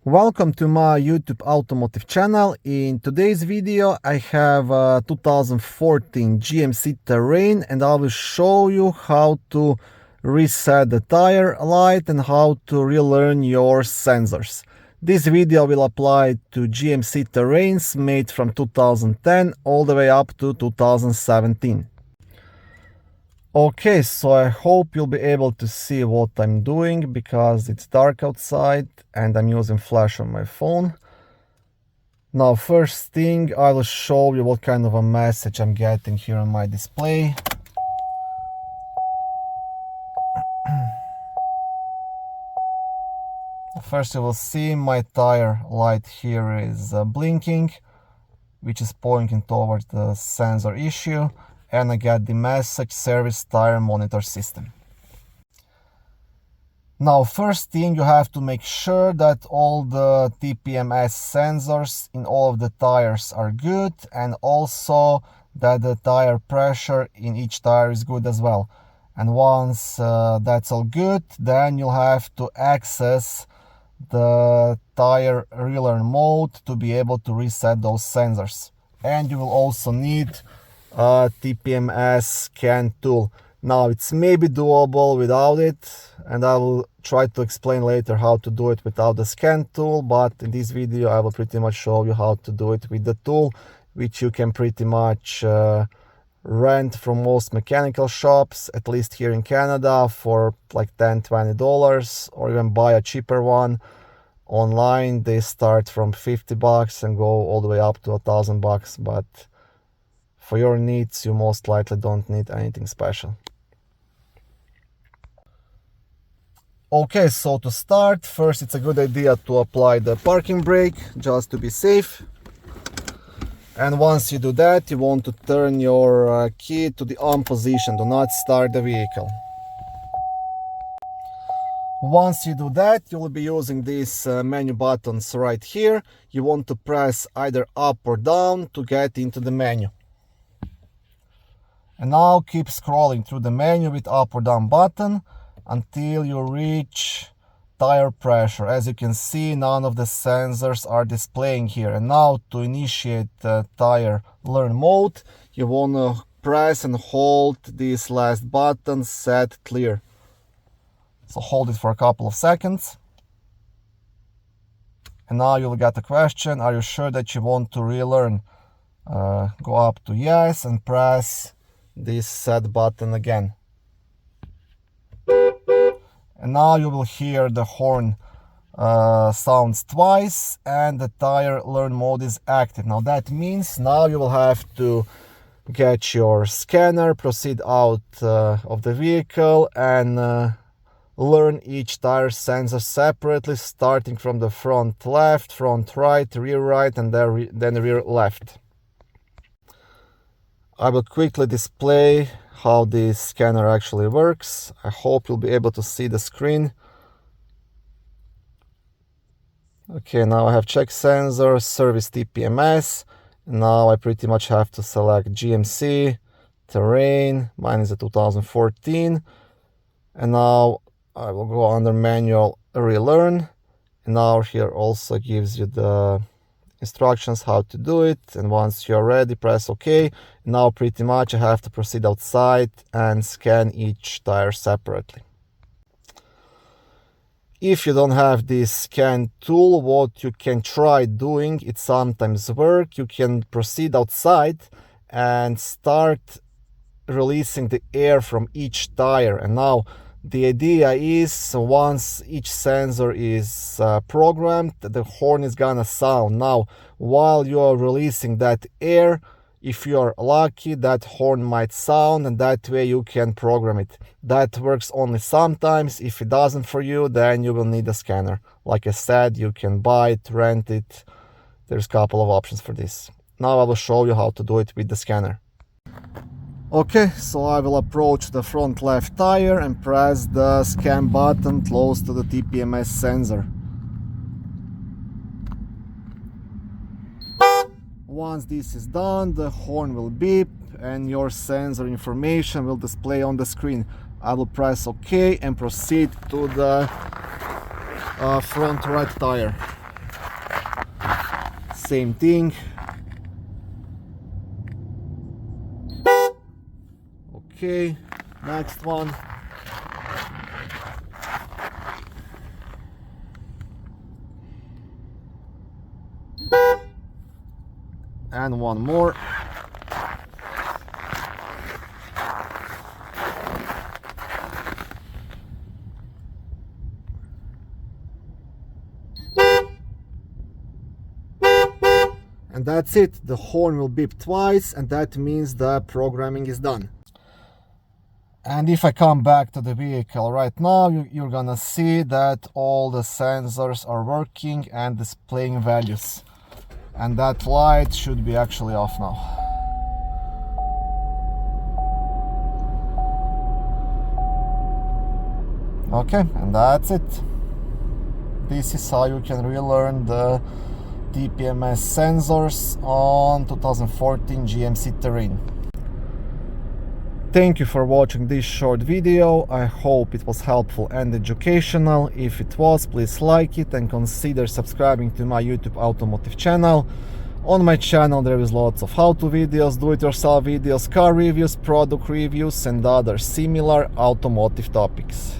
Welcome to my YouTube automotive channel. In today's video I have a 2014 GMC Terrain and I will show you how to reset the tire light and how to relearn your sensors. This video will apply to GMC Terrains made from 2010 all the way up to 2017. Okay, so I hope you'll be able to see what I'm doing because it's dark outside and I'm using flash on my phone. Now, first thing, I will show you what kind of a message I'm getting here on my display. First, you will see my tire light here is blinking, which is pointing towards the sensor issue. And I get the message service tire monitor system. Now, first thing, you have to make sure that all the TPMS sensors in all of the tires are good, and also that the tire pressure in each tire is good as well. And once that's all good, then you'll have to access the tire relearn mode to be able to reset those sensors. And you will also need a TPMS scan tool. Now, it's maybe doable without it, and I will try to explain later how to do it without the scan tool, but in this video I will pretty much show you how to do it with the tool, which you can pretty much rent from most mechanical shops, at least here in Canada, for like $10-20, or even buy a cheaper one online. They start from $50 and go all the way up to $1,000, but for your needs, you most likely don't need anything special. Okay, so to start, first it's a good idea to apply the parking brake just to be safe. And once you do that, you want to turn your key to the on position. Do not start the vehicle. Once you do that, you will be using these menu buttons right here. You want to press either up or down to get into the menu. And now keep scrolling through the menu with up or down button until you reach tire pressure. As you can see, none of the sensors are displaying here. And now to initiate the tire learn mode, you want to press and hold this last button, set clear. So hold it for a couple of seconds. And now you'll get a question, are you sure that you want to relearn? Go up to yes and press this set button again. And now you will hear the horn sounds twice and the tire learn mode is active. Now that means now you will have to get your scanner, proceed out of the vehicle and learn each tire sensor separately, starting from the front left, front right, rear right, and then rear left. I will quickly display how this scanner actually works. I hope you'll be able to see the screen. Okay, now I have check sensor, service TPMS. Now I pretty much have to select GMC Terrain. Mine is a 2014. And now I will go under manual relearn. And now here also gives you the instructions how to do it, and once you're ready, press OK. Now pretty much I have to proceed outside and scan each tire separately. If you don't have this scan tool, what you can try doing, it sometimes works, you can proceed outside and start releasing the air from each tire. And now the idea is once each sensor is programmed, the horn is gonna sound. Now, while you are releasing that air, if you are lucky, that horn might sound, and that way you can program it. That works only sometimes. If it doesn't for you, then you will need a scanner. Like I said, you can buy it, rent it. There's a couple of options for this. Now I will show you how to do it with the scanner. Okay, so I will approach the front left tire and press the scan button close to the TPMS sensor. Once this is done, the horn will beep and your sensor information will display on the screen. I will press OK and proceed to the front right tire. same thing. Okay, next one. And one more. And that's it. The horn will beep twice, and that means the programming is done. And if I come back to the vehicle right now, you're gonna see that all the sensors are working and displaying values. And that light should be actually off now. Okay, and that's it. This is how you can relearn the TPMS sensors on 2014 GMC Terrain. Thank you for watching this short video. I hope it was helpful and educational. If it was, please like it and consider subscribing to my YouTube automotive channel. On my channel there is lots of how-to videos, do-it-yourself videos, car reviews, product reviews and other similar automotive topics.